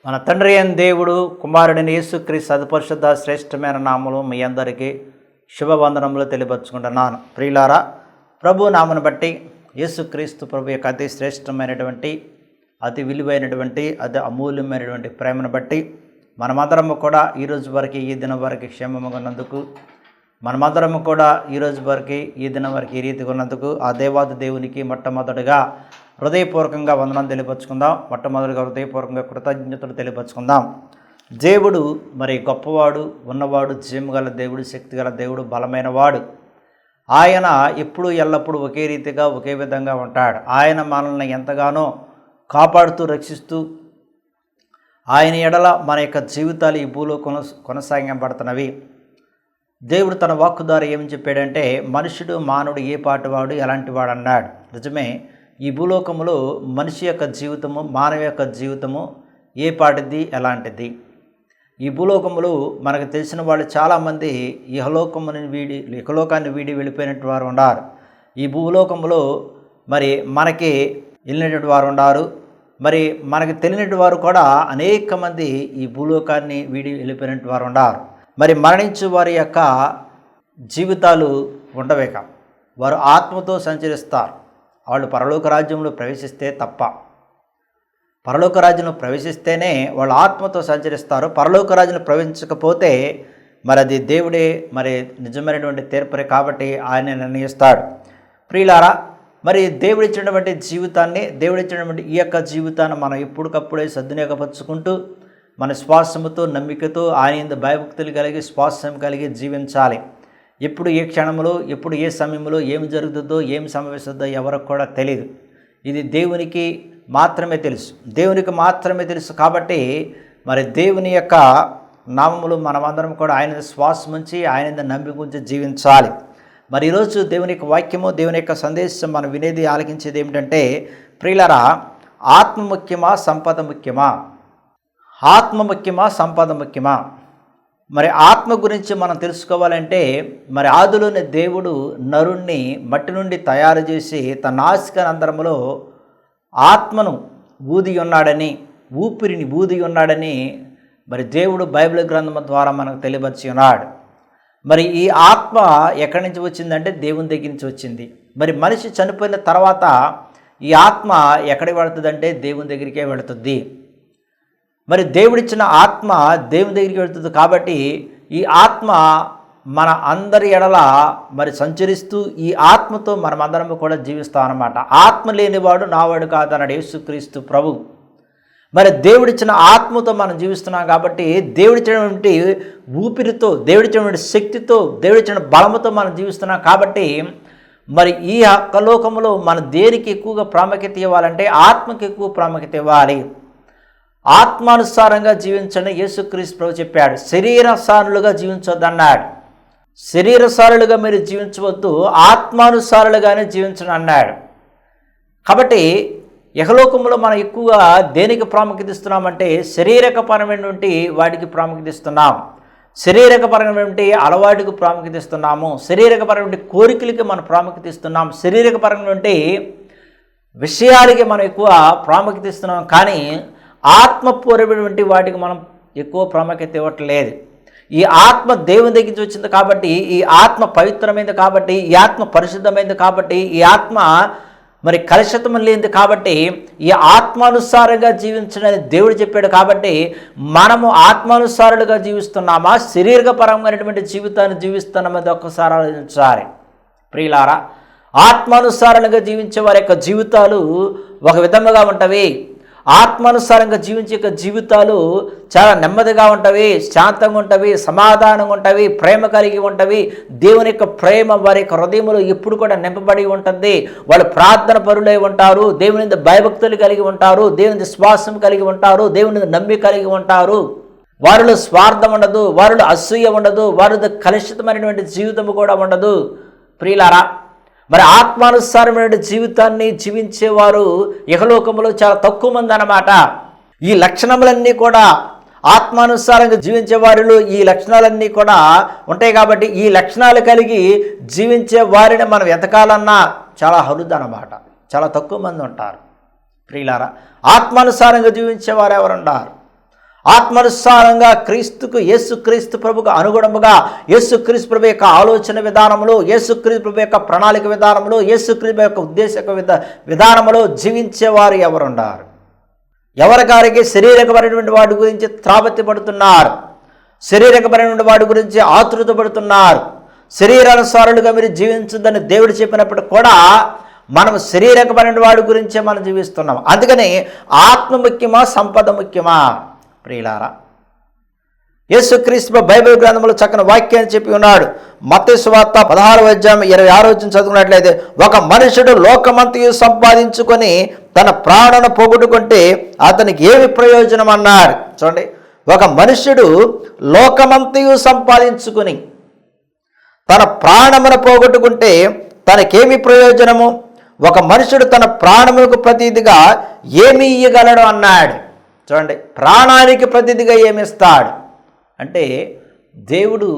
మన తండ్రి అయిన దేవుడు కుమారుడిని యేసుక్రీస్తు అతిపరిశుద్ధ శ్రేష్టమైన నామములో మీ అందరికీ శుభవందనములు తెలియపరుచుకుంటున్నాను. ప్రియులారా, ప్రభు నామను బట్టి యేసుక్రీస్తు ప్రభు యొక్క అతి శ్రేష్టమైనటువంటి అతి విలువైనటువంటి అతి అమూల్యమైనటువంటి ప్రేమను బట్టి మనమందరము కూడా ఈరోజు వరకు ఈ దినం వరకు క్షేమముగా ఉన్నందుకు, మనమందరము కూడా ఈరోజు వరకు ఈ దినం వరకు ఈ రీతిగా ఉన్నందుకు ఆ దేవాది దేవునికి మొట్టమొదటిగా హృదయపూర్వకంగా వందనం తెలియపరుచుకుందాం. మొట్టమొదటిగా హృదయపూర్వకంగా కృతజ్ఞతలు తెలియపరుచుకుందాం. దేవుడు మరి గొప్పవాడు, ఉన్నవాడు, జీవగల దేవుడు, శక్తిగల దేవుడు, బలమైన వాడు. ఆయన ఎప్పుడు ఎల్లప్పుడూ ఒకే రీతిగా ఒకే విధంగా ఉంటాడు. ఆయన మనల్ని ఎంతగానో కాపాడుతూ రక్షిస్తూ ఆయన ఎడల మన యొక్క జీవితాలు ఈ భూలో కొనసాగింపబడుతున్నవి. దేవుడు తన వాక్కు ద్వారా ఏమని చెప్పాడంటే, మనుషుడు మానవుడు ఏ పాటివాడు ఎలాంటి వాడు అన్నాడు. నిజమే, ఈ భూలోకములో మనిషి యొక్క జీవితము, మానవ యొక్క జీవితము ఏ పాటిది ఎలాంటిది. ఈ భూలోకములో మనకు తెలిసిన వాళ్ళు చాలామంది ఇహలోకాన్ని వీడి వెళ్ళిపోయినట్టు వారు ఉన్నారు. ఈ భూలోకములో మరి మనకి వెళ్ళినటువంటి వారు ఉన్నారు. మరి మనకు తెలియనటువంటి వారు కూడా అనేక మంది ఈ భూలోకాన్ని వీడి వెళ్ళిపోయినట్టు వారు ఉన్నారు. మరి మరణించే వారి యొక్క జీవితాలు ఉండవేక, వారు ఆత్మతో సంచరిస్తారు. వాళ్ళు పరలోక రాజ్యంలో ప్రవేశిస్తే తప్ప, పరలోక రాజ్యంలో ప్రవేశిస్తేనే వాళ్ళు ఆత్మతో సంచరిస్తారు. పరలోక రాజ్యంలో ప్రవేశించకపోతే మరి అది దేవుడే మరి నిజమైనటువంటి తీర్పరే కాబట్టి ఆయన నిర్ణయిస్తాడు. ప్రియులారా, మరి దేవుడిచ్చినటువంటి జీవితాన్ని, దేవుడిచ్చినటువంటి ఈ యొక్క జీవితాన్ని మనం ఎప్పటికప్పుడే సద్వినియోగపరుచుకుంటూ మన శ్వాసముతో, నమ్మికతో, ఆయన భయభక్తులు కలిగి, శ్వాసం కలిగి జీవించాలి. ఎప్పుడు ఏ క్షణంలో, ఎప్పుడు ఏ సమయంలో ఏమి జరుగుతుందో, ఏమి సంభవిస్తుందో ఎవరికి కూడా తెలియదు. ఇది దేవునికి మాత్రమే తెలుసు, దేవునికి మాత్రమే తెలుసు. కాబట్టి మరి దేవుని యొక్క నామములు మనమందరం కూడా ఆయన శ్వాసం ఉంచి, ఆయన నమ్మిక ఉంచి జీవించాలి. మరి ఈరోజు దేవుని యొక్క వాక్యము, దేవుని యొక్క సందేశం మనం వినేది, ఆలకించేది ఏమిటంటే, ప్రియులారా, ఆత్మ ముఖ్యమా సంపద ముఖ్యమా? ఆత్మ ముఖ్యమా సంపద ముఖ్యమా? మరి ఆత్మ గురించి మనం తెలుసుకోవాలంటే, మరి ఆదిలోని దేవుడు నరుణ్ణి మట్టి నుండి తయారు చేసి తన నాసికానంతరములో ఆత్మను ఊది ఉన్నాడని, ఊపిరిని ఊది ఉన్నాడని మరి దేవుడు బైబిల్ గ్రంథం ద్వారా మనకు తెలియపరిచి ఉన్నాడు. మరి ఈ ఆత్మ ఎక్కడి నుంచి వచ్చిందంటే దేవుని దగ్గర నుంచి వచ్చింది. మరి మనిషి చనిపోయిన తర్వాత ఈ ఆత్మ ఎక్కడికి వెళుతుందంటే దేవుని దగ్గరికే వెళుతుంది. మరి దేవుడిచ్చిన ఆత్మ దేవుని దగ్గరికి వెళుతుంది. కాబట్టి ఈ ఆత్మ మన అందరి ఎడల మరి సంచరిస్తూ ఈ ఆత్మతో మనమందరం కూడా జీవిస్తాం అన్నమాట. ఆత్మ లేనివాడు నావాడు కాదన్నాడు యేసుక్రీస్తు ప్రభు. మరి దేవుడిచ్చిన ఆత్మతో మనం జీవిస్తున్నాం కాబట్టి దేవుడిచ్చినటువంటి ఊపిరితో, దేవుడిచ్చినటువంటి శక్తితో, దేవుడిచ్చిన బలముతో మనం జీవిస్తున్నాం. కాబట్టి మరి ఈ లోకంలో మనం దేనికి ఎక్కువగా ప్రాముఖ్యత ఇవ్వాలంటే ఆత్మకి ఎక్కువ ప్రాముఖ్యత ఇవ్వాలి. ఆత్మానుసారంగా జీవించండి యేసుక్రీస్తు ప్రభు చెప్పాడు. శరీరసారులుగా జీవించొద్దన్నాడు. శరీరసారులుగా మీరు జీవించవద్దు, ఆత్మానుసారులుగానే జీవించండి అన్నాడు. కాబట్టి ఇహలోకంలో మనం ఎక్కువగా దేనికి ప్రాముఖ్యత ఇస్తున్నామంటే శరీరకపరమైనటువంటి వాటికి ప్రాముఖ్యత ఇస్తున్నాం. శరీరకపరమైనటువంటి అలవాటుకు ప్రాముఖ్యత ఇస్తున్నాము. శరీరకపరమైన కోరికలకి మనం ప్రాముఖ్యత ఇస్తున్నాం. శరీరకపరమైనటువంటి విషయాలకి మనం ఎక్కువ ప్రాముఖ్యత ఇస్తున్నాం. కానీ ఆత్మపూర్వమైనటువంటి వాటికి మనం ఎక్కువ ప్రాముఖ్యత ఇవ్వట్లేదు. ఈ ఆత్మ దేవుని దగ్గర నుంచి వచ్చింది కాబట్టి, ఈ ఆత్మ పవిత్రమైనది కాబట్టి, ఈ ఆత్మ పరిశుద్ధమైనది కాబట్టి, ఈ ఆత్మ మరి కలుషితం లేనిది కాబట్టి, ఈ ఆత్మానుసారంగా జీవించడానికి దేవుడు చెప్పాడు. కాబట్టి మనము ఆత్మానుసారులుగా జీవిస్తున్నామా, శరీరపరమైనటువంటి జీవితాన్ని జీవిస్తున్నామది ఒక్కసారి ఆలోచించాలి. ప్రియులారా, ఆత్మానుసారంగా జీవించే వారి యొక్క జీవితాలు ఒక విధముగా ఉంటవి. ఆత్మానుసారంగా జీవించే యొక్క జీవితాలు చాలా నెమ్మదిగా ఉంటవి, శాంతంగా ఉంటవి, సమాధానంగా ఉంటవి, ప్రేమ కలిగి ఉంటవి. దేవుని యొక్క ప్రేమ వారి యొక్క హృదయంలో ఎప్పుడు కూడా నింపబడి ఉంటుంది. వాళ్ళు ప్రార్థన పరులై ఉంటారు, దేవుని భయభక్తులు కలిగి ఉంటారు, దేవుని శ్వాసం కలిగి ఉంటారు, దేవుని నమ్మి కలిగి ఉంటారు. వారిలో స్వార్థం ఉండదు, వారిలో అసూయ ఉండదు, వారిలో కలుషితమైనటువంటి జీవితం కూడా ఉండదు. ప్రియులారా, మరి ఆత్మానుసారమైన జీవితాన్ని జీవించేవారు ఇహలోకంలో చాలా తక్కువ మంది అన్నమాట. ఈ లక్షణములన్నీ కూడా ఆత్మానుసారంగా జీవించే వారిలో ఈ లక్షణాలన్నీ కూడా ఉంటాయి. కాబట్టి ఈ లక్షణాలు కలిగి జీవించే వారిని మనం ఎతకాలన్నా చాలా అరుదు అన్నమాట. చాలా తక్కువ మంది ఉంటారు. ప్రియులారా, ఆత్మానుసారంగా జీవించేవారు ఎవరున్నారు? ఆత్మానుసారంగా క్రీస్తుకు, యేసుక్రీస్తు ప్రభుకు అనుగుణముగా, యేసుక్రీస్తు ప్రభు యొక్క ఆలోచన విధానములు, యేసుక్రీస్తు ప్రభు యొక్క ప్రణాళిక విధానములు, యేసుక్రీస్తు యొక్క ఉద్దేశ విధానములో జీవించేవారు ఎవరున్నారు? ఎవరికారికి శరీరకమైనటువంటి వాటి గురించి త్రాబత్తి పడుతున్నారు, శరీరకమైనటువంటి వాటి గురించి ఆతృత పడుతున్నారు. శరీరానుసారులుగా మీరు జీవించదని దేవుడు చెప్పినప్పుడు కూడా మనం శరీరకమైన వాడి గురించే మనం జీవిస్తున్నాం. అందుకని ఆత్మ ముఖ్యమా, సంపద ముఖ్యమా? ప్రియులారా, యేసుక్రీస్తు బైబిల్ గ్రంథంలో చక్కని వాక్యాన్ని చెప్పి ఉన్నాడు. మత్తయి సువార్త 16:26 చదువుకున్నట్లయితే, ఒక మనుషుడు లోకమంతయు సంపాదించుకొని తన ప్రాణను పోగొట్టుకుంటే అతనికి ఏమి ప్రయోజనం అన్నాడు. చూడండి, ఒక మనుష్యుడు లోకమంతయు సంపాదించుకొని తన ప్రాణమును పోగొట్టుకుంటే తనకేమి ప్రయోజనము? ఒక మనుషుడు తన ప్రాణములకు ప్రతిదిగా ఏమి ఇయ్యగలడు అన్నాడు. చూడండి, ప్రాణానికి ప్రతిదిగా ఏమిస్తాడు అంటే, దేవుడు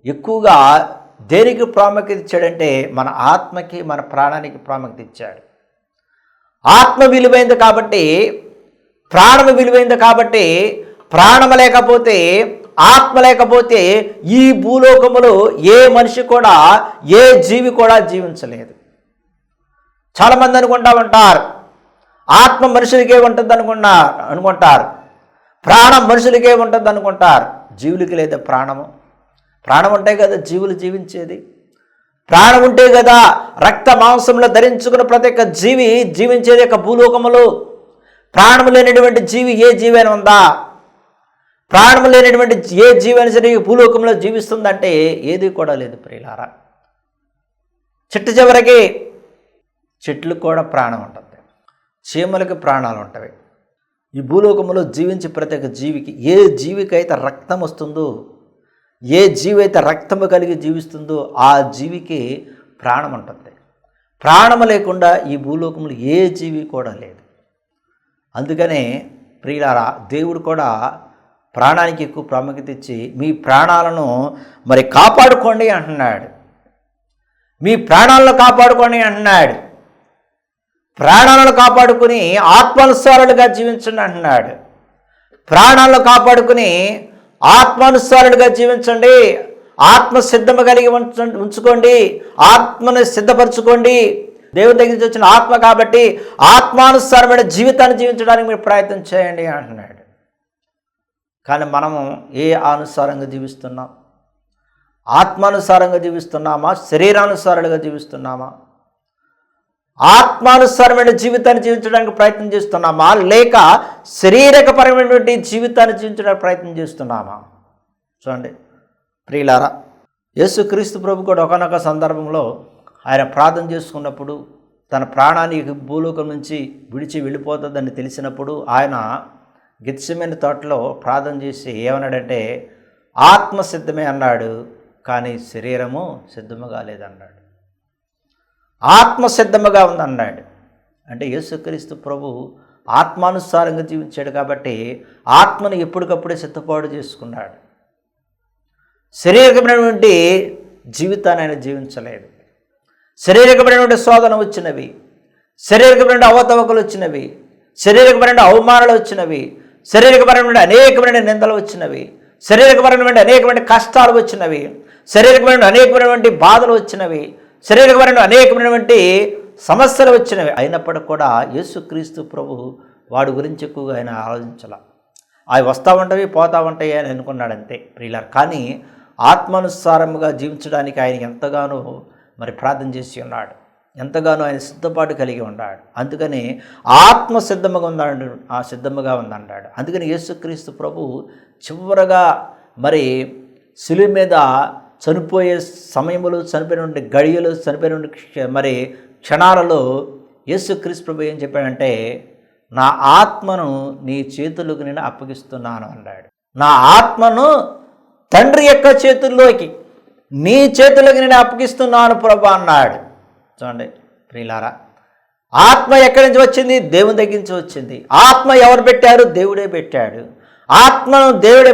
ఎక్కువగా దేనికి ప్రాముఖ్యత ఇచ్చాడంటే మన ఆత్మకి, మన ప్రాణానికి ప్రాముఖ్యత ఇచ్చాడు. ఆత్మ విలువైంది కాబట్టి, ప్రాణము విలువైంది కాబట్టి, ప్రాణము లేకపోతే, ఆత్మ లేకపోతే ఈ భూలోకములో ఏ మనిషి కూడా, ఏ జీవి కూడా జీవించలేదు. చాలామంది అనుకుంటా ఉంటారు, ఆత్మ మనుషులకే ఉంటుంది అనుకుంటారు, ప్రాణం మనుషులకే ఉంటుంది అనుకుంటారు. జీవులకి లేదా ప్రాణము? ప్రాణం ఉంటే కదా జీవులు జీవించేది. ప్రాణం ఉంటే కదా రక్త మాంసంలో ధరించుకున్న ప్రతి ఒక్క జీవి జీవించేది యొక్క భూలోకములో. ప్రాణము లేనటువంటి జీవి ఏ జీవైనా ఉందా? ప్రాణము లేనటువంటి ఏ జీవైనా సరే భూలోకంలో జీవిస్తుందంటే ఏది కూడా లేదు. ప్రియులారా, చిట్ట చివరికి చెట్లకు కూడా ప్రాణం ఉంటుంది, చీమలకి ప్రాణాలు ఉంటాయి. ఈ భూలోకంలో జీవించే ప్రతి ఒక్క జీవికి, ఏ జీవికైతే రక్తం వస్తుందో, ఏ జీవి అయితే రక్తము కలిగి జీవిస్తుందో ఆ జీవికి ప్రాణం ఉంటుంది. ప్రాణము లేకుండా ఈ భూలోకంలో ఏ జీవి కూడా లేదు. అందుకనే ప్రియులారా, దేవుడు కూడా ప్రాణానికి ఎక్కువ ప్రాముఖ్యత ఇచ్చి మీ ప్రాణాలను మరి కాపాడుకోండి అంటున్నాడు. మీ ప్రాణాలను కాపాడుకోండి అంటున్నాడు. ప్రాణాలను కాపాడుకుని ఆత్మానుసారులుగా జీవించండి అంటున్నాడు. ప్రాణాలను కాపాడుకుని ఆత్మానుసారులుగా జీవించండి. ఆత్మ సిద్ధము కలిగి ఉంచుకోండి, ఆత్మను సిద్ధపరచుకోండి. దేవుని దగ్గర నుంచి వచ్చిన ఆత్మ కాబట్టి ఆత్మానుసారమైన జీవితాన్ని జీవించడానికి మీరు ప్రయత్నం చేయండి అంటున్నాడు. కానీ మనము ఏ అనుసారంగా జీవిస్తున్నాం? ఆత్మానుసారంగా జీవిస్తున్నామా, శరీరానుసారులుగా జీవిస్తున్నామా? ఆత్మానుసారమైన జీవితాన్ని జీవించడానికి ప్రయత్నం చేస్తున్నామా, లేక శరీరకపరమైనటువంటి జీవితాన్ని జీవించడానికి ప్రయత్నం చేస్తున్నామా? చూడండి ప్రియులారా, యేసుక్రీస్తు ప్రభు కూడా ఒకనొక సందర్భంలో ఆయన ప్రార్థన చేసుకున్నప్పుడు, తన ప్రాణాన్ని భూలోకం నుంచి విడిచి వెళ్ళిపోతుందని తెలిసినప్పుడు ఆయన గెత్సెమనే తోటలో ప్రార్థన చేసి ఏమన్నాడంటే, ఆత్మ సిద్ధమే అన్నాడు, కానీ శరీరము సిద్ధముగా లేదన్నాడు. ఆత్మ సిద్ధముగా ఉందన్నాడు. అంటే యేసుక్రీస్తు ప్రభు ఆత్మానుసారంగా జీవించాడు కాబట్టి ఆత్మను ఎప్పటికప్పుడే సిద్ధపాటు చేసుకున్నాడు. శరీరకమైనటువంటి జీవితాన్ని ఆయన జీవించలేదు. శరీరకమైనటువంటి శోధన వచ్చినవి, శరీరకమైన అవతవకలు వచ్చినవి, శరీరకమైన అవమానాలు వచ్చినవి, శరీరకపరమైన అనేకమైన నిందలు వచ్చినవి, శరీరకపరమైన అనేకమైన కష్టాలు వచ్చినవి, శరీరకమైన అనేకమైనటువంటి బాధలు వచ్చినవి, శరీరకపరమైన అనేకమైనటువంటి సమస్యలు వచ్చినవి. అయినప్పటికీ కూడా యేసుక్రీస్తు ప్రభు వాడి గురించి ఎక్కువగా ఆయన ఆలోచించాల. అవి వస్తూ ఉంటాయి, పోతూ ఉంటాయి అని అనుకున్నాడు అంతే ప్రియులారా. కానీ ఆత్మానుసారముగా జీవించడానికి ఆయన ఎంతగానో మరి ప్రార్థన చేసి ఉన్నాడు, ఎంతగానో ఆయన సిద్ధపాటు కలిగి ఉన్నాడు. అందుకని ఆత్మ సిద్ధముగా ఉందన్నాడు. అందుకని యేసుక్రీస్తు ప్రభు చివరగా మరి శిలువ మీద చనిపోయే సమయములు, చనిపోయినటువంటి గడియలు, చనిపోయినటువంటి మరి క్షణాలలో యేసుక్రీస్తు ప్రభు ఏం చెప్పాడంటే, నా ఆత్మను నీ చేతులకు నేను అప్పగిస్తున్నాను అన్నాడు. నా ఆత్మను తండ్రి యొక్క చేతుల్లోకి, నీ చేతులకు నేను అప్పగిస్తున్నాను ప్రభు అన్నాడు. చూడండి ప్రియులారా, ఆత్మ ఎక్కడి నుంచి వచ్చింది? దేవుని దగ్గర నుంచి వచ్చింది. ఆత్మ ఎవరు పెట్టారు? దేవుడే పెట్టాడు. ఆత్మను దేవుడే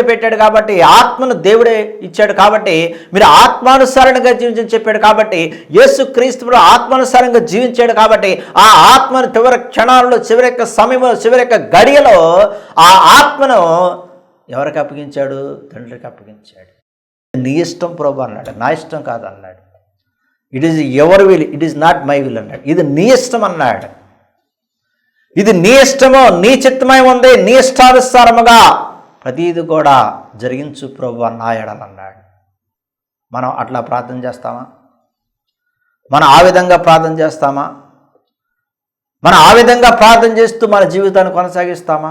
పెట్టాడు కాబట్టి, ఆత్మను దేవుడే ఇచ్చాడు కాబట్టి మీరు ఆత్మానుసారంగా జీవించని చెప్పాడు కాబట్టి, యేసుక్రీస్తు ఆత్మానుసారంగా జీవించాడు కాబట్టి ఆ ఆత్మను చివరి క్షణాలలో, చివరి యొక్క సమయంలో, చివరి యొక్క గడియలో ఆ ఆత్మను ఎవరికి అప్పగించాడు? తండ్రికి అప్పగించాడు. నీ ఇష్టం ప్రభు అన్నాడు, నా ఇష్టం కాదు అన్నాడు. It is ever will, it is not my will అన్నాడు. ఇది నీ ఇష్టం అన్నాడు. ఇది నీ ఇష్టమో, నీ చిత్తమై ఉంది, నీ ఇష్టానుసారముగా ప్రతీది కూడా జరిగించు ప్రభు నా ఎడల అన్నాడు. మనం అట్లా ప్రార్థన చేస్తామా? మనం ఆ విధంగా ప్రార్థన చేస్తామా? మనం ఆ విధంగా ప్రార్థన చేస్తూ మన జీవితాన్ని కొనసాగిస్తామా?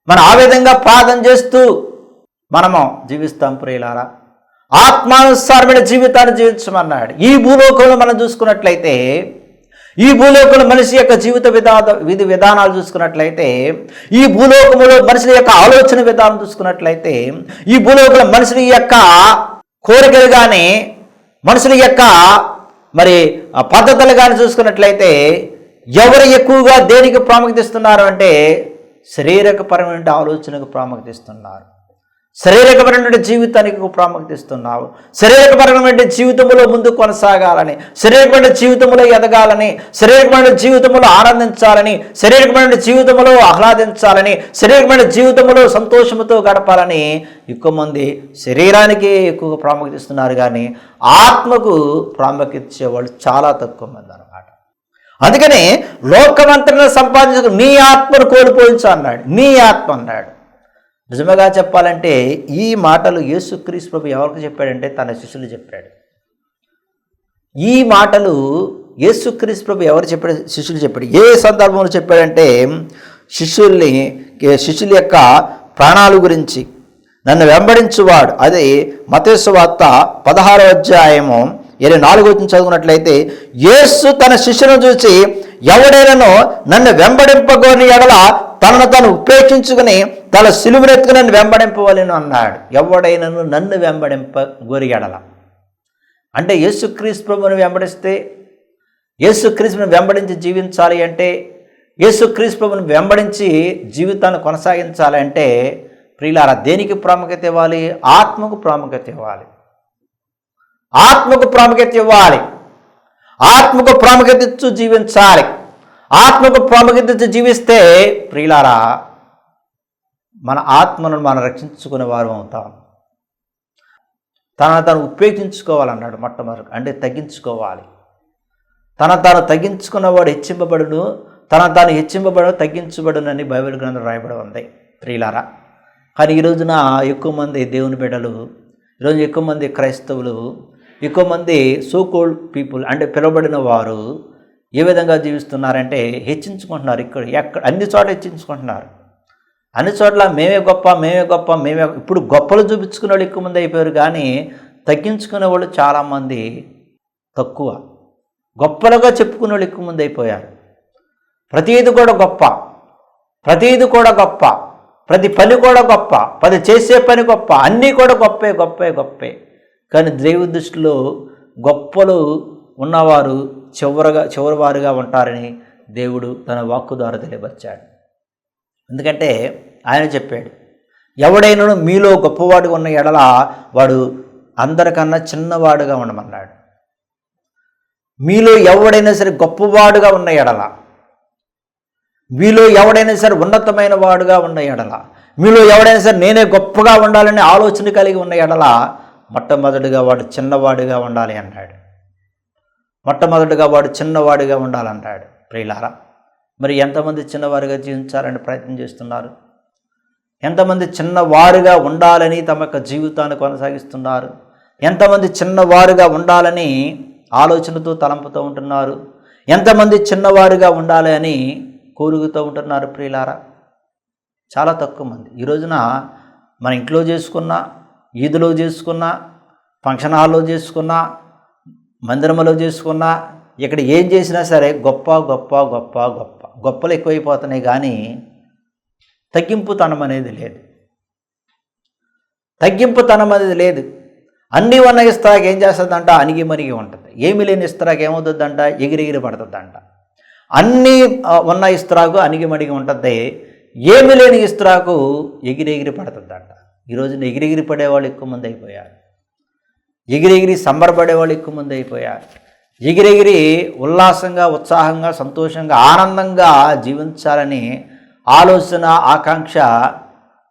మనం ఆ విధంగా ప్రార్థన చేస్తూ మనము జీవిస్తాం ప్రియులారా? ఆత్మానుసారమైన జీవితాన్ని జీవించమన్నాడు. ఈ భూలోకంలో మనం చూసుకున్నట్లయితే, ఈ భూలోకంలో మనిషి యొక్క జీవిత విధి విధానాలు చూసుకున్నట్లయితే, ఈ భూలోకంలో మనుషుల యొక్క ఆలోచన విధానం చూసుకున్నట్లయితే, ఈ భూలోకంలో మనుషుల యొక్క కోరికలు కానీ, మనుషుల యొక్క మరి పద్ధతులు కానీ చూసుకున్నట్లయితే, ఎవరు ఎక్కువగా దేనికి ప్రాముఖ్యత ఇస్తున్నారు అంటే శరీరకపరమైన ఆలోచనకు ప్రాముఖ్యత ఇస్తున్నారు. శరీరకపరమైన జీవితానికి ప్రాముఖ్యత ఇస్తున్నావు. శరీరకపరమైన జీవితంలో ముందుకు కొనసాగాలని, శరీరకమైన జీవితంలో ఎదగాలని, శరీరకమైన జీవితంలో ఆనందించాలని, శరీరకమైన జీవితంలో ఆహ్లాదించాలని, శరీరకమైన జీవితంలో సంతోషంతో గడపాలని ఎక్కువ మంది శరీరానికి ఎక్కువ ప్రాముఖ్యత ఇస్తున్నారు, కానీ ఆత్మకు ప్రాముఖ్యత ఇచ్చేవాళ్ళు చాలా తక్కువ మంది అన్నమాట. అందుకని లోకమంతటిని సంపాదించు నీ ఆత్మను కోల్పోయించు అన్నాడు. నీ ఆత్మ అన్నాడు. నిజంగా చెప్పాలంటే ఈ మాటలు యేసుక్రీస్తు ప్రభు ఎవరికి చెప్పాడంటే తన శిష్యులు చెప్పాడు. ఈ మాటలు యేసుక్రీస్తు ప్రభు ఎవరు చెప్పాడు? శిష్యులు చెప్పాడు. ఏ సందర్భంలో చెప్పాడంటే శిష్యుల యొక్క ప్రాణాల గురించి, నన్ను వెంబడించువాడు, అదే మత్తయి సువార్త 16వ అధ్యాయము 24 చదువుకున్నట్లయితే, యేసు తన శిష్యులను చూసి ఎవడైనానో నన్ను వెంబడింపగోని ఎడల తనను తాను ఉపేక్షించుకుని తన సిలువనెత్తుకుని నన్ను వెంబడింపవలెను అన్నాడు. ఎవడైనాను నన్ను వెంబడింపగోరి ఎడల అంటే యేసుక్రీస్తు ప్రభువుని వెంబడిస్తే, యేసుక్రీస్తుని వెంబడించి జీవించాలి అంటే, యేసుక్రీస్తు ప్రభువుని వెంబడించి జీవితాన్ని కొనసాగించాలి అంటే ప్రియులారా దేనికి ప్రాముఖ్యత ఇవ్వాలి? ఆత్మకు ప్రాముఖ్యత ఇవ్వాలి. ఆత్మకు ప్రాముఖ్యత ఇవ్వాలి. ఆత్మకు ప్రాముఖ్యత ఇచ్చి జీవించాలి. ఆత్మకు ప్రాముఖ్యత ఇచ్చి జీవిస్తే ప్రియులారా మన ఆత్మను మనం రక్షించుకునే వారు అవుతాం. తను ఉపేక్షించుకోవాలన్నాడు మొట్టమొదటి, అంటే తగ్గించుకోవాలి. తాను తగ్గించుకున్నవాడు హెచ్చింపబడును, తాను హెచ్చింపబడు తగ్గించబడునని బైబిల్ గ్రంథం రాయబడి ఉంది ప్రియులారా. కానీ ఈరోజున ఎక్కువ మంది దేవుని బిడ్డలు, ఈరోజు ఎక్కువ మంది క్రైస్తవులు, ఎక్కువ మంది సోకోల్డ్ పీపుల్ అంటే పిలువబడిన వారు ఏ విధంగా జీవిస్తున్నారంటే హెచ్చించుకుంటున్నారు. ఎక్కడ అన్ని చోట్ల హెచ్చించుకుంటున్నారు. అన్ని చోట్ల మేమే గొప్ప. ఇప్పుడు గొప్పలు చూపించుకునే వాళ్ళు ఎక్కువ మంది అయిపోయారు, కానీ తగ్గించుకునే వాళ్ళు చాలామంది తక్కువ. గొప్పలుగా చెప్పుకునే వాళ్ళు ఎక్కువ మంది అయిపోయారు. ప్రతీది కూడా గొప్ప, ప్రతి పని కూడా గొప్ప, ప్రతి చేసే పని గొప్ప, అన్నీ కూడా గొప్పే. కానీ దేవుని దృష్టిలో గొప్పలు ఉన్నవారు చివరి వారుగా ఉంటారని దేవుడు తన వాక్కు ద్వారా తెలియపరిచాడు. ఎందుకంటే ఆయన చెప్పాడు, ఎవడైనాను మీలో గొప్పవాడుగా ఉన్న ఎడల వాడు అందరికన్నా చిన్నవాడుగా ఉండమన్నాడు. మీలో ఎవడైనా సరే గొప్పవాడుగా ఉన్న ఎడల, మీలో ఎవడైనా సరే ఉన్నతమైన వాడుగా ఉన్న ఎడల, మీలో ఎవడైనా సరే నేనే గొప్పగా ఉండాలనే ఆలోచన కలిగి ఉన్న ఎడల మొట్టమొదటిగా వాడు చిన్నవాడుగా ఉండాలి అన్నాడు. మొట్టమొదటిగా వాడు చిన్నవాడిగా ఉండాలన్నాడు. ప్రియులారా మరి ఎంతమంది చిన్నవారుగా జీవించాలని ప్రయత్నం చేస్తున్నారు? ఎంతమంది చిన్నవారుగా ఉండాలని తమ యొక్క జీవితాన్ని కొనసాగిస్తున్నారు? ఎంతమంది చిన్నవారుగా ఉండాలని ఆలోచనతో తలంపుతూ ఉంటున్నారు? ఎంతమంది చిన్నవారుగా ఉండాలి అని కోరుకుతూ ఉంటున్నారు? ప్రియులారా చాలా తక్కువ మంది. ఈ రోజున మన ఇంట్లో చేసుకున్నా, ఈదులో చేసుకున్నా, ఫంక్షన్ హాల్లో చేసుకున్నా, మందిరంలో చేసుకున్నా, ఇక్కడ ఏం చేసినా సరే గొప్పలు ఎక్కువైపోతున్నాయి, కానీ తగ్గింపుతనం అనేది లేదు. అన్నీ ఉన్న ఇస్తరాకు ఏం చేస్తుందంట? అణిగి మణిగి ఉంటుంది. ఏమీ లేని ఇస్తరాకు ఏమవుతుందంట? ఎగిరెగిరి పడుతుందంట. అన్నీ ఉన్న ఇస్తరాకు అణిగి మణిగి ఉంటుంది, ఏమి లేని ఇస్త్రాకు ఎగిరెగిరి పడుతుందంట. ఈరోజున ఎగిరెగిరి పడేవాళ్ళు ఎక్కువ మంది అయిపోయారు. ఎగిరెగిరి సంబరపడేవాళ్ళు ఎక్కువ మంది అయిపోయారు. ఎగిరెగిరి ఉల్లాసంగా, ఉత్సాహంగా, సంతోషంగా, ఆనందంగా జీవించాలని ఆలోచన, ఆకాంక్ష,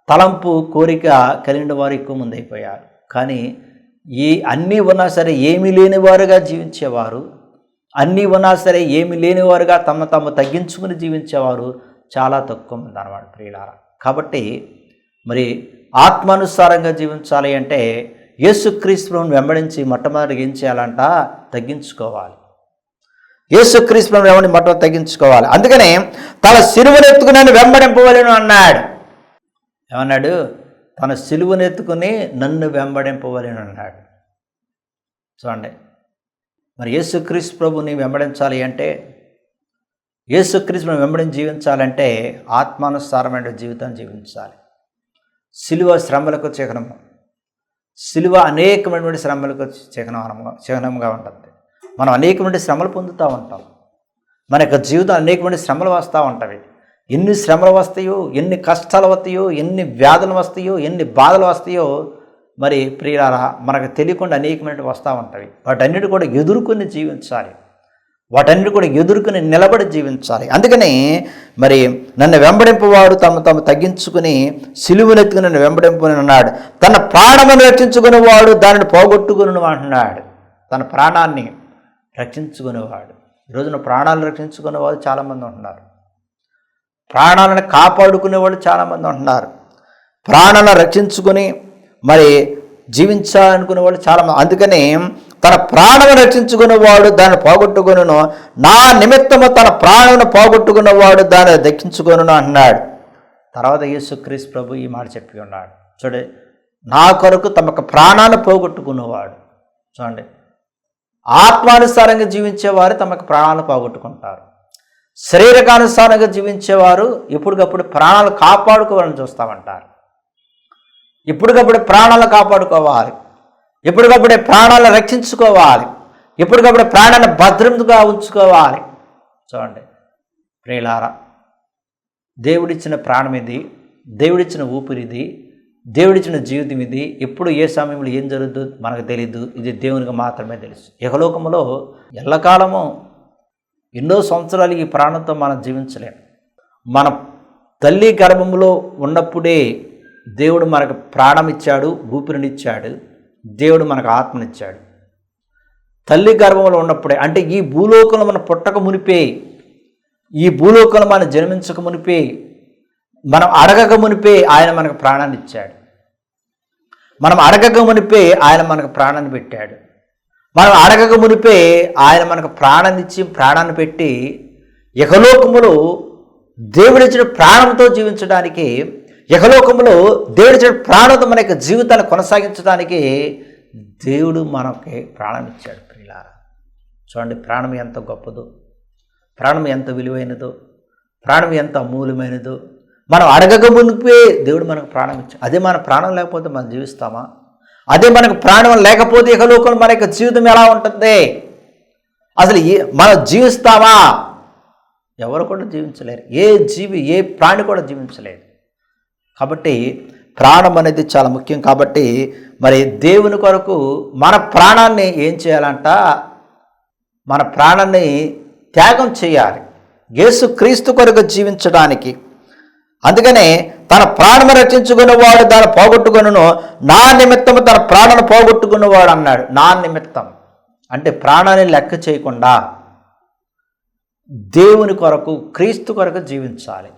తలంపు, కోరిక కలిగిన వారు ఎక్కువ మంది అయిపోయారు. కానీ అన్నీ ఉన్నా సరే ఏమీ లేనివారుగా జీవించేవారు, అన్నీ ఉన్నా సరే ఏమీ లేనివారుగా తమ తగ్గించుకుని జీవించేవారు చాలా తక్కువ మంది అన్నమాట ప్రియులారా. కాబట్టి మరి ఆత్మానుసారంగా జీవించాలి అంటే యేసుక్రీస్తును వెంబడించి మొట్టమొదటిగా ఏం చేయాలంట? తగ్గించుకోవాలి. యేసుక్రీస్తును వెంబడి మొట్టమొదటి తగ్గించుకోవాలి. అందుకనే తన సిలువనెత్తుకుని నన్ను వెంబడింపవలెను అన్నాడు. ఏమన్నాడు? తన సిలువనెత్తుకుని నన్ను వెంబడింపవలెను అన్నాడు. చూడండి, మరి యేసుక్రీస్తు ప్రభుని వెంబడించాలి అంటే, యేసుక్రీస్తుని వెంబడించి జీవించాలంటే ఆత్మానుసారమైన జీవితాన్ని జీవించాలి. సిలువ శ్రమలకు చిహ్నము. సిలువ అనేకమైనటువంటి శ్రమలకు చిహ్నంగా ఉంటుంది. మనం అనేకమైన శ్రమలు పొందుతూ ఉంటాం. మన యొక్క జీవితం అనేకమైన శ్రమలు వస్తూ ఉంటాయి. ఎన్ని శ్రమలు వస్తాయో, ఎన్ని కష్టాలు వస్తాయో, ఎన్ని వ్యాధులు వస్తాయో, ఎన్ని బాధలు వస్తాయో మరి ప్రియులారా మనకు తెలియకుండా అనేకమైనవి వస్తూ ఉంటాయి. వాటన్నిటి కూడా ఎదుర్కొని జీవించాలి. వాటన్నిటి కూడా ఎదుర్కొని నిలబడి జీవించాలి. అందుకని మరి నన్ను వెంబడింపవాడు తమ తగ్గించుకుని సిలువనెత్తుకుని నన్ను వెంబడింపని అన్నాడు. తన ప్రాణమును రక్షించుకునేవాడు దానిని పోగొట్టుకుని అంటున్నాడు. తన ప్రాణాన్ని రక్షించుకునేవాడు. ఈరోజున ప్రాణాలను రక్షించుకునేవాడు చాలామంది ఉంటున్నారు. ప్రాణాలను కాపాడుకునేవాళ్ళు చాలామంది ఉంటున్నారు. ప్రాణాలను రక్షించుకొని మరి జీవించాలనుకునే వాళ్ళు చాలామంది. అందుకని తన ప్రాణమును రక్షించుకునేవాడు దాన్ని పోగొట్టుకొనును, నా నిమిత్తము తన ప్రాణమును పోగొట్టుకున్నవాడు దాన్ని దక్కించుకొనును అంటున్నాడు. తర్వాత యేసుక్రీస్తు ప్రభు ఈ మాట చెప్పి ఉన్నాడు. చూడండి, నా కొరకు తమకు ప్రాణాన్ని పోగొట్టుకున్నవాడు. చూడండి, ఆత్మానుసారంగా జీవించేవారు తమకు ప్రాణాలు పోగొట్టుకుంటారు. శరీరకానుసారంగా జీవించేవారు ఎప్పటికప్పుడు ప్రాణాలు కాపాడుకోవాలని చూస్తామంటారు. ఎప్పటికప్పుడు ప్రాణాలు కాపాడుకోవాలి, ఎప్పటికప్పుడే ప్రాణాలను రక్షించుకోవాలి, ఎప్పటికప్పుడు ప్రాణాన్ని భద్రంగా ఉంచుకోవాలి. చూడండి ప్రియులారా, దేవుడిచ్చిన ప్రాణం ఇది, దేవుడిచ్చిన ఊపిరిది, దేవుడిచ్చిన జీవితం ఇది. ఎప్పుడు ఏ సమయంలో ఏం జరుగుతుందో మనకు తెలియదు. ఇది దేవునికి మాత్రమే తెలుసు. ఇహలోకములో ఎల్లకాలము ఎన్నో సంవత్సరాలు ఈ ప్రాణంతో మనం జీవించలేము. మన తల్లి గర్భంలో ఉన్నప్పుడే దేవుడు మనకు ప్రాణం ఇచ్చాడు, ఊపిరినిచ్చాడు. దేవుడు మనకు ఆత్మనిచ్చాడు. తల్లి గర్భంలో ఉన్నప్పుడే, అంటే ఈ భూలోకంలో మనం పుట్టక మునిపే, ఈ భూలోకంలో మనం జన్మించక మునిపే, మనం అడగక మునిపే ఆయన మనకు ప్రాణాన్ని ఇచ్చాడు. మనం అడగక మునిపే ఆయన మనకు ప్రాణాన్ని పెట్టాడు. మనం అడగక మునిపే ఆయన మనకు ప్రాణాన్ని ఇచ్చి ప్రాణాన్ని పెట్టి ఇహలోకములో దేవుడిచ్చిన ప్రాణంతో జీవించడానికి, ఇహలోకములో దేవుడిచ్చిన ప్రాణంతో మన యొక్క జీవితాన్ని కొనసాగించడానికి దేవుడు మనకి ప్రాణం ఇచ్చాడు. ప్రియులారా చూడండి, ప్రాణం ఎంత గొప్పదో, ప్రాణం ఎంత విలువైనదో, ప్రాణం ఎంత అమూల్యమైనదో. మనం అడగక మునిపే దేవుడు మనకు ప్రాణం ఇచ్చాడు. అదే మన ప్రాణం లేకపోతే మనం జీవిస్తామా? అదే మనకు ప్రాణం లేకపోతే ఇహలోకంలో మన యొక్క జీవితం ఎలా ఉంటుంది? అసలు మనం జీవిస్తామా? ఎవరు కూడా జీవించలేరు. ఏ జీవి, ఏ ప్రాణి కూడా జీవించలేదు. కాబట్టి ప్రాణం అనేది చాలా ముఖ్యం. కాబట్టి మరి దేవుని కొరకు మన ప్రాణాన్ని ఏం చేయాలంట? మన ప్రాణాన్ని త్యాగం చేయాలి యేసుక్రీస్తు కొరకు జీవించడానికి. అందుకనే తన ప్రాణము రక్షించుకున్నవాడు దాన్ని పోగొట్టుకొనును, నా నిమిత్తము తన ప్రాణాన్ని పోగొట్టుకున్నవాడు అన్నాడు. నా నిమిత్తం అంటే ప్రాణాన్ని లెక్క చేయకుండా దేవుని కొరకు, క్రీస్తు కొరకు జీవించాలి.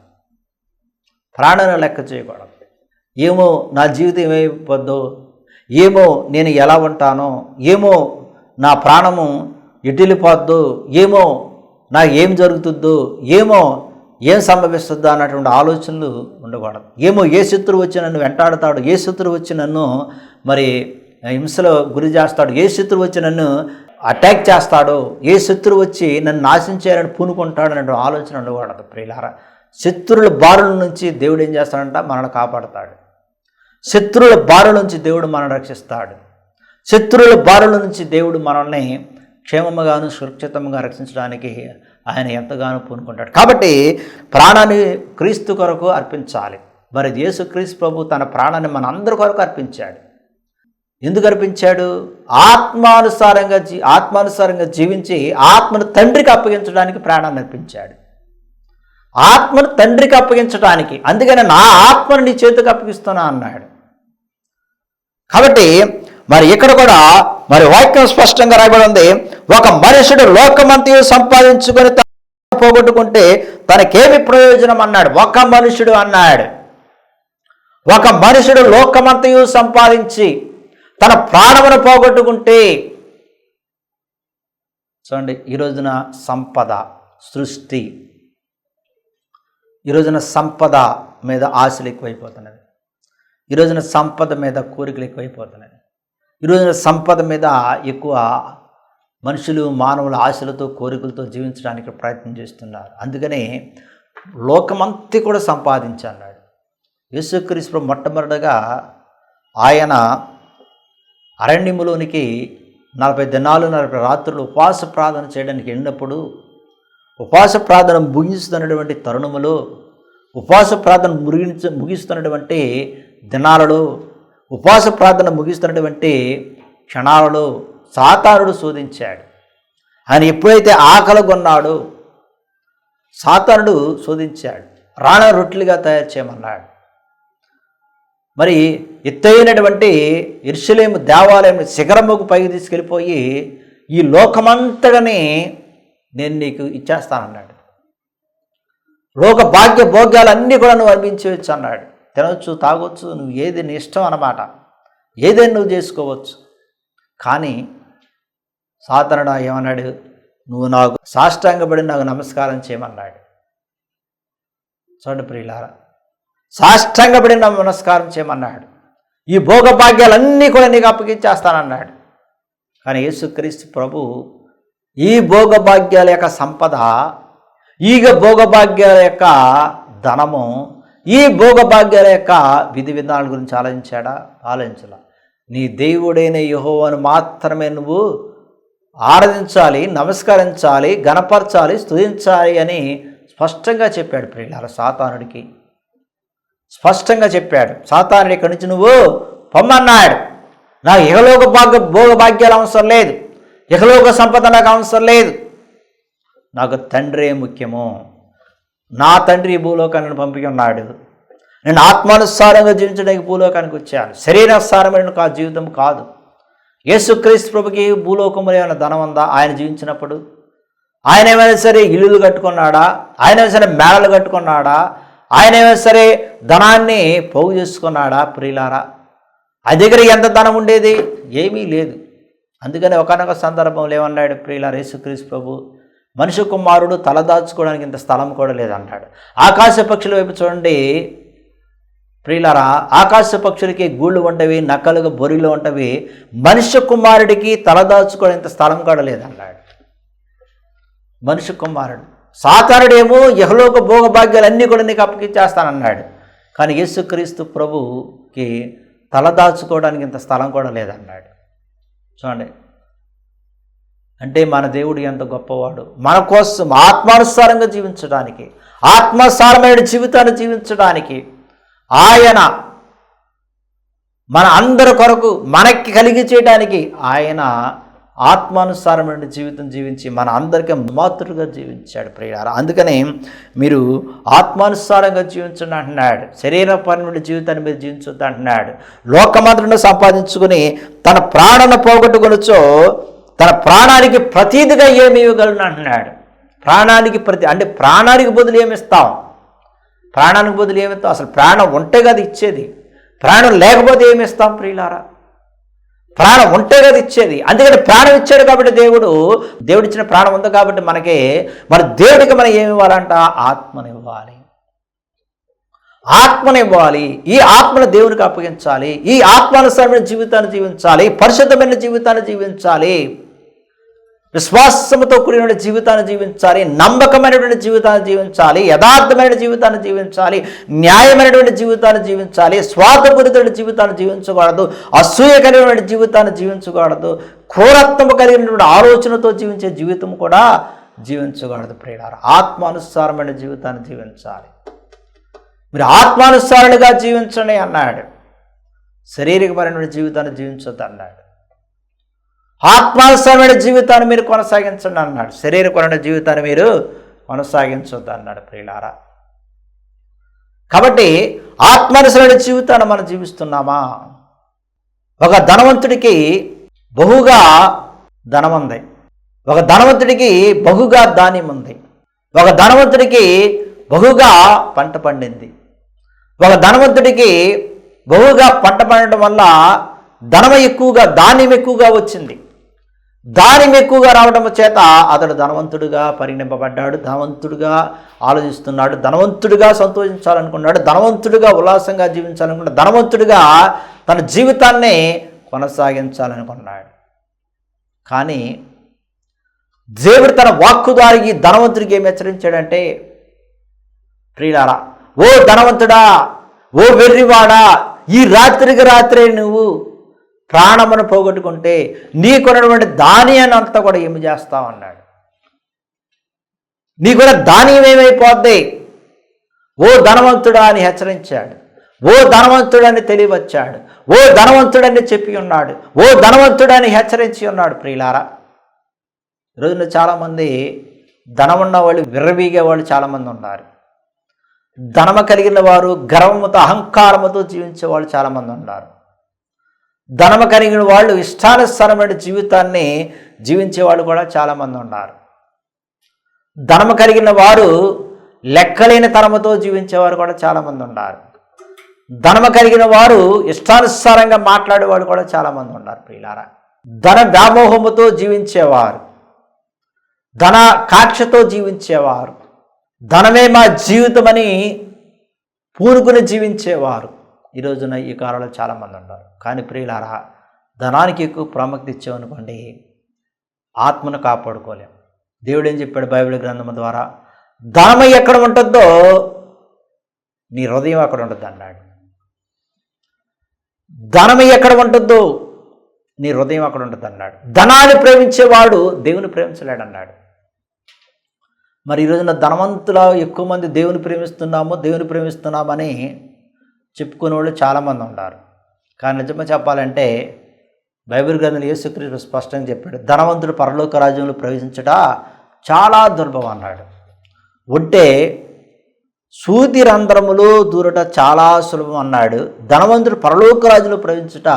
ప్రాణాన్ని లెక్క చేయకూడదు. ఏమో నా జీవితం ఏమైపోద్దో, ఏమో నేను ఎలా ఉంటానో, ఏమో నా ప్రాణము ఎటులిపోద్దో, ఏమో నాకు ఏం జరుగుతుందో, ఏమో ఏం సంభవిస్తుందో అన్నటువంటి ఆలోచనలు ఉండకూడదు. ఏమో ఏ శత్రువు వచ్చి నన్ను వెంటాడుతాడు, ఏ శత్రువు వచ్చి నన్ను మరి హింసలో గురి చేస్తాడు, ఏ శత్రువు వచ్చి నన్ను అటాక్ చేస్తాడో, ఏ శత్రువు వచ్చి నన్ను నాశనం చేయాలని పూనుకుంటాడు అనే ఆలోచన ఉండకూడదు. ప్రియులారా, శత్రువుల బారుల నుంచి దేవుడు ఏం చేస్తాడంట? మనల్ని కాపాడుతాడు. శత్రువుల బారుల నుంచి దేవుడు మనల్ని రక్షిస్తాడు. శత్రువుల బారుల నుంచి దేవుడు మనల్ని క్షేమముగాను సురక్షితంగా రక్షించడానికి ఆయన ఎంతగానో పూనుకుంటాడు. కాబట్టి ప్రాణాన్ని క్రీస్తు కొరకు అర్పించాలి. మరి యేసుక్రీస్తు ప్రభు తన ప్రాణాన్ని మన అందరి కొరకు అర్పించాడు. ఎందుకు అర్పించాడు? ఆత్మానుసారంగా జీవించి ఆత్మను తండ్రికి అప్పగించడానికి ప్రాణాన్ని అర్పించాడు. ఆత్మను తండ్రికి అప్పగించడానికి. అందుకని నా ఆత్మను నీ చేతికి అప్పగిస్తున్నా అన్నాడు. కాబట్టి మరి ఇక్కడ కూడా మరి వాక్యం స్పష్టంగా రాయబడి ఉంది, ఒక మనుషుడు లోకమంతయు సంపాదించుకొని పోగొట్టుకుంటే తనకేమి ప్రయోజనం అన్నాడు. ఒక మనుషుడు అన్నాడు. ఒక మనుషుడు లోకమంతయు సంపాదించి తన ప్రాణమును పోగొట్టుకుంటే. చూడండి, ఈ రోజున సంపద సృష్టి, ఈ రోజున సంపద మీద ఆశలు ఎక్కువైపోతున్నది. ఈ రోజున సంపద మీద కోరికలు ఎక్కువైపోతున్నాయి. ఈ రోజున సంపద మీద ఎక్కువ మానవుల ఆశలతో కోరికలతో జీవించడానికి ప్రయత్నం చేస్తున్నారు. అందుకనే లోకమంతా కూడా సంపాదించన్నాడు. యేసుక్రీస్తు మొట్టమొదటిగా ఆయన అరణ్యములోనికి 40 దినాలు 40 రాత్రులు ఉపవాస ప్రార్థన చేయడానికి వెళ్ళినప్పుడు, ఉపవాస ప్రార్థన ముగిస్తున్నటువంటి తరుణములో, ఉపవాస ప్రార్థన ముగిస్తున్నటువంటి దినాలలో, ఉపవాస ప్రార్థన ముగిస్తున్నటువంటి క్షణాలలో సాతానుడు శోధించాడు. ఆయన ఎప్పుడైతే ఆకలి కొన్నాడో సాతానుడు శోధించాడు. రాణ రొట్టెలుగా తయారు చేయమన్నాడు. మరి ఎత్తైనటువంటి యెరూషలేము దేవాలయం శిఖరముకు పైకి తీసుకెళ్ళిపోయి ఈ లోకమంతటిని నేను నీకు ఇచ్చేస్తానన్నాడు. లోక భాగ్య భోగ్యాలన్నీ కూడా నువ్వు అర్పించవచ్చు అన్నాడు. తినవచ్చు, తాగొచ్చు, నువ్వు ఏది నీ ఇష్టం అన్నమాట, ఏదైనా నువ్వు చేసుకోవచ్చు. కానీ సాతానుడు ఏమన్నాడు? నువ్వు నాకు సాష్టాంగపడి నాకు నమస్కారం చేయమన్నాడు. చూడండి ప్రియులారా, సాష్టాంగపడి నాకు నమస్కారం చేయమన్నాడు. ఈ భోగభాగ్యాలన్నీ కూడా నీకు అప్పగించేస్తానన్నాడు. కానీ యేసుక్రీస్తు ప్రభు ఈ భోగభాగ్యాల యొక్క సంపద, ఈ భోగభాగ్యాల యొక్క ధనము, ఈ భోగభాగ్యాల యొక్క విధి విధానాల గురించి ఆలోచించాలా? నీ దేవుడైన యెహోవాను మాత్రమే నువ్వు ఆరాధించాలి, నమస్కరించాలి, గణపరచాలి, స్తుతించాలి అని స్పష్టంగా చెప్పాడు ప్రియులారా. సాతానుడికి స్పష్టంగా చెప్పాడు. సాతానుడి ఇక్కడి నుంచి నువ్వు పొమ్మన్నాడు. నాకు ఇహలోక భోగభాగ్యాలు అవసరం లేదు, ఇహలోక సంపద నాకు అవసరం లేదు, నాకు తండ్రే ముఖ్యము. నా తండ్రి భూలోకాన్ని పంపి ఉన్నాడు. నేను ఆత్మానుసారంగా జీవించడానికి భూలోకానికి వచ్చాను. శరీరానుసారమైన ఆ జీవితం కాదు. యేసుక్రీస్తు ప్రభుకి భూలోకంలో ఏమైనా ధనం ఉందా? ఆయన జీవించినప్పుడు ఆయన ఏమైనా సరే ఇల్లులు కట్టుకున్నాడా? ఆయన ఏమైనా సరే మేళలు కట్టుకున్నాడా? ఆయన ఏమైనా సరే ధనాన్ని పోగు చేసుకున్నాడా? ప్రియులారా, ఆ దగ్గర ఎంత ధనం ఉండేది? ఏమీ లేదు. అందుకని ఒకనొక సందర్భంలో ఏమన్నాడు ప్రియులారా యేసుక్రీస్తు ప్రభు? మనిషి కుమారుడు తలదాచుకోవడానికి ఇంత స్థలం కూడా లేదన్నాడు. ఆకాశ పక్షుల వైపు చూడండి ప్రియులారా, ఆకాశ పక్షులకి గూళ్ళు ఉంటవి, నక్కలుగా బొరిలో ఉంటవి, మనిషి కుమారుడికి తలదాచుకోవడం ఇంత స్థలం కూడా లేదన్నాడు. మనిషి కుమారుడు. సాతానుడేమో యెహోలోక భోగభాగ్యాలన్నీ కూడా నీకు అప్పగించేస్తానన్నాడు. కానీ యేసుక్రీస్తు ప్రభుకి తలదాచుకోవడానికి ఇంత స్థలం కూడా లేదన్నాడు. చూడండి, అంటే మన దేవుడు ఎంత గొప్పవాడు. మన కోసం ఆత్మానుసారంగా జీవించడానికి, ఆత్మసారమైన జీవితాన్ని జీవించడానికి ఆయన మన అందరి కొరకు మనకి కలిగి చేయడానికి ఆయన ఆత్మానుసారమైన జీవితం జీవించి మన అందరికీ మాతృగా జీవించాడు ప్రియులారా. అందుకని మీరు ఆత్మానుసారంగా జీవించండి అంటున్నాడు. శరీరపరమైన జీవితాన్ని మీరు జీవించొద్దు అంటున్నాడు. లోకమంతను సంపాదించుకుని తన ప్రాణాన్ని పోగొట్టుకొనొచ్చో తన ప్రాణానికి ప్రతీదిగా ఏమి ఇవ్వగలను అంటున్నాడు. ప్రాణానికి అంటే ప్రాణానికి బదులు ఏమిస్తాం? ప్రాణానికి బదులు ఏమిస్తాం? అసలు ప్రాణం ఉంటే కదా ఇచ్చేది. ప్రాణం లేకపోతే ఏమిస్తాం ప్రియులారా? ప్రాణం ఉంటే కదా ఇచ్చేది. అందుకని ప్రాణం ఇచ్చాడు కాబట్టి దేవుడు ఇచ్చిన ప్రాణం ఉంది కాబట్టి మన దేవుడికి మనం ఏమి ఇవ్వాలంట? ఆత్మనివ్వాలి. ఆత్మనివ్వాలి. ఈ ఆత్మను దేవునికి అప్పగించాలి. ఈ ఆత్మానుసారమైన జీవితాన్ని జీవించాలి. పరిశుద్ధమైన జీవితాన్ని జీవించాలి. విశ్వాసముతో కూడిన జీవితాన్ని జీవించాలి, నమ్మకమైనటువంటి జీవితాన్ని జీవించాలి, యథార్థమైన జీవితాన్ని జీవించాలి, న్యాయమైనటువంటి జీవితాన్ని జీవించాలి, స్వార్థపూరితమైన జీవితాన్ని జీవించకూడదు, అసూయ కలిగినటువంటి జీవితాన్ని జీవించకూడదు, క్రూరత్వము కలిగినటువంటి ఆలోచనతో జీవించే జీవితం కూడా జీవించకూడదు. ప్రియులారా, ఆత్మానుసారమైన జీవితాన్ని జీవించాలి. మీరు ఆత్మానుసారులుగా జీవించండి అన్నాడు. శారీరకపరమైన జీవితాన్ని జీవించొద్దు అన్నాడు. ఆత్మానుసారమైన జీవితాన్ని మీరు కొనసాగించండి అన్నాడు. శరీరపరమైన జీవితాన్ని మీరు కొనసాగించొద్దు అన్నాడు. ప్రియులారా, కాబట్టి ఆత్మానుసారమైన జీవితాన్ని మనం జీవిస్తున్నామా? ఒక ధనవంతుడికి బహుగా ధనం ఉంది, ఒక ధనవంతుడికి బహుగా ధాన్యం ఉంది, ఒక ధనవంతుడికి బహుగా పంట పండింది. ఒక ధనవంతుడికి బహుగా పంట పండటం వల్ల ధనం ఎక్కువగా, ధాన్యం ఎక్కువగా వచ్చింది. ధాన్యం ఎక్కువగా రావడం చేత అతడు ధనవంతుడిగా పరిగణింపబడ్డాడు, ధనవంతుడిగా ఆలోచిస్తున్నాడు, ధనవంతుడిగా సంతోషించాలనుకున్నాడు, ధనవంతుడిగా ఉల్లాసంగా జీవించాలనుకున్నాడు, ధనవంతుడిగా తన జీవితాన్ని కొనసాగించాలనుకున్నాడు. కానీ దేవుడు తన వాక్కు ద్వారా ఈ ధనవంతుడికి ఏమి హెచ్చరించాడంటే, ప్రియులారా, ఓ ధనవంతుడా, ఓ వెర్రివాడా, ఈ రాత్రికి రాత్రే నువ్వు ప్రాణమును పోగొట్టుకుంటే నీకున్నటువంటి ధాన్యాన్ని అంతా కూడా ఏమి చేస్తావు అన్నాడు. నీకున్న ధాన్యం ఏమైపోద్ది? ఓ ధనవంతుడా అని హెచ్చరించాడు, ఓ ధనవంతుడని తెలియవచ్చాడు, ఓ ధనవంతుడని చెప్పి ఉన్నాడు, ఓ ధనవంతుడని హెచ్చరించి ఉన్నాడు. ప్రియులారా, ఈరోజున చాలామంది ధనం ఉన్న వాళ్ళు, విర్రవీగే వాళ్ళు చాలామంది ఉన్నారు. ధనము కలిగిన వారు గర్వముతో, అహంకారముతో జీవించే వాళ్ళు చాలామంది ఉన్నారు. ధనము కలిగిన వాళ్ళు ఇష్టానుసారమైన జీవితాన్ని జీవించే వాళ్ళు కూడా చాలామంది ఉన్నారు. ధనము కలిగిన వారు లెక్కలేని తనముతో జీవించేవారు కూడా చాలామంది ఉన్నారు. ధనము కలిగిన వారు ఇష్టానుసారంగా మాట్లాడేవాడు కూడా చాలామంది ఉన్నారు. ప్రియులారా, ధన వ్యామోహముతో జీవించేవారు, ధన కాక్షతో జీవించేవారు, ధనమే మా జీవితం అని పూనుకుని జీవించేవారు ఈ రోజున ఈ కాలంలో చాలామంది ఉన్నారు. కానీ ప్రియులారా, ధనానికి ఎక్కువ ప్రాముఖ్యత ఇచ్చామనుకోండి, ఆత్మను కాపాడుకోలేం. దేవుడు ఏం చెప్పాడు బైబిల్ గ్రంథం ద్వారా? ధనము ఎక్కడ ఉంటుందో నీ హృదయం అక్కడ ఉంటుంది అన్నాడు. ధనము ఎక్కడ ఉంటుందో నీ హృదయం అక్కడ ఉంటుంది అన్నాడు. ధనాన్ని ప్రేమించేవాడు దేవుని ప్రేమించలేడు అన్నాడు. మరి ఈరోజున ధనవంతుల ఎక్కువ మంది దేవుని ప్రేమిస్తున్నామని చెప్పుకునే వాళ్ళు చాలామంది ఉన్నారు. కానీ నిజంగా చెప్పాలంటే బైబిల్ గ్రంథంలో యేసుక్రీస్తు స్పష్టంగా చెప్పాడు, ధనవంతుడు పరలోక రాజ్యంలో ప్రవేశించట చాలా దుర్లభం అన్నాడు. ఉంటే సూది రంధ్రములో దూరట చాలా సులభం అన్నాడు. ధనవంతుడు పరలోక రాజ్యంలో ప్రవేశించట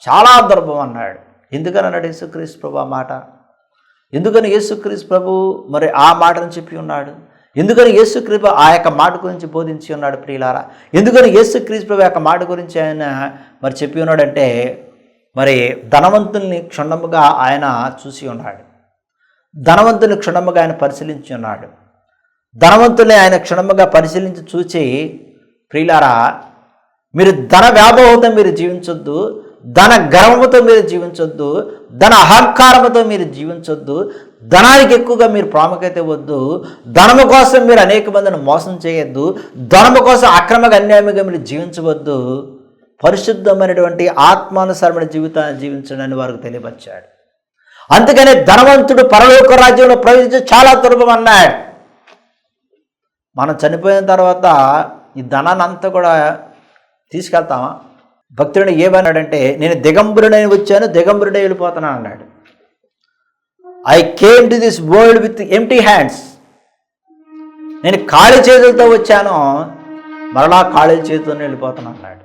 చాలా దుర్లభం అన్నాడు. ఎందుకని అన్నాడు యేసుక్రీస్తు ప్రభు ఆ మాట? ఎందుకని యేసుక్రీస్తు ప్రభు మరి ఆ మాటను చెప్పి ఉన్నాడు? ఎందుకని యేసుక్రీస్తు ఆ యొక్క మాట గురించి బోధించి ఉన్నాడు? ప్రియులారా, ఎందుకని యేసుక్రీస్తు ప్రభు యొక్క మాట గురించి ఆయన మరి చెప్పి ఉన్నాడంటే, మరి ధనవంతుల్ని క్షుణ్ణముగా ఆయన చూసి ఉన్నాడు, ధనవంతుని క్షుణ్ణముగా ఆయన పరిశీలించి ఉన్నాడు. ధనవంతుల్ని ఆయన క్షుణ్ణముగా పరిశీలించి చూచి, ప్రియులారా, మీరు ధన వ్యామోహంతో మీరు జీవించొద్దు, ధన గర్వముతో మీరు జీవించొద్దు, ధన అహంకారముతో మీరు జీవించొద్దు, ధనానికి ఎక్కువగా మీరు ప్రాముఖ్యత ఇవ్వద్దు, ధనము కోసం మీరు అనేక మందిని మోసం చేయొద్దు, ధనము కోసం అక్రమంగా అన్యాయంగా మీరు జీవించవద్దు, పరిశుద్ధమైనటువంటి ఆత్మానుసారమైన జీవితాన్ని జీవించడానికి వారికి తెలియపరిచాడు. అందుకనే ధనవంతుడు పరలోక రాజ్యంలో ప్రవేశించి చాలా దుర్లభం అన్నాడు. మనం చనిపోయిన తర్వాత ఈ ధనాన్ని అంతా కూడా తీసుకెళ్తామా? భక్తుడిని ఏమన్నాడంటే, నేను దిగంబరుడై వచ్చాను, దిగంబరుడై వెళ్ళిపోతున్నాను అన్నాడు. I came to this world with empty hands. నేను ఖాళీ చేతులతో వచ్చాను, మరలా ఖాళీ చేతులతో వెళ్ళిపోతాను అన్నాడు.